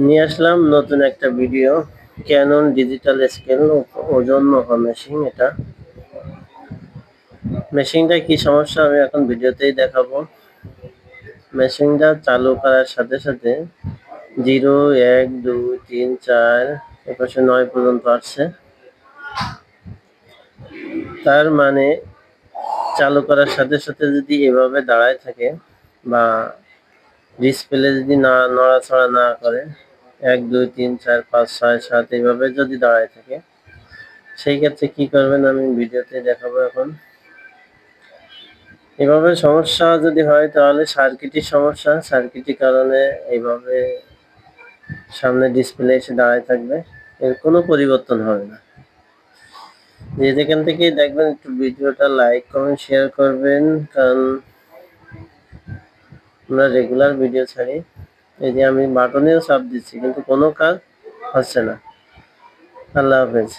নিয়ে আসলাম নতুন একটা ভিডিও। ক্যানন ডিজিটাল স্কেল ওজন মাপা মেশিন। এটা মেশিনটা কি সমস্যা আমি এখন ভিডিওতেই দেখাবো। মেশিনটা চালু করার সাথে সাথে 0, 1, 2, 3, 4 এপাশে 9 পর্যন্ত আসছে। তার মানে চালু করার সাথে সাথে যদি এভাবে দাঁড়ায় থাকে বা ডিসপ্লে যদি নড়াচড়া না করে, 1, 2, 3, 4, 5, 6, 7 এইভাবে যদি দাঁড়ায় থাকে, সেই ক্ষেত্রে কি করবেন আমি ভিডিওতে দেখাবো এখন। এভাবে সমস্যা যদি হয় তাহলে সার্কিটের সমস্যা। সার্কিটের কারণে এইভাবে সামনে ডিসপ্লে এসে দাঁড়ায় থাকবে, এর কোনো পরিবর্তন হবে না। যে যেখান থেকেই দেখবেন একটু ভিডিওটা লাইক কমেন্ট শেয়ার করবেন, কারণ আমরা রেগুলার ভিডিও ছাড়ি। এই যে আমি বাটনেও চাপ দিচ্ছি কিন্তু কোনো কাজ হচ্ছে না। আল্লাহ হাফেজ।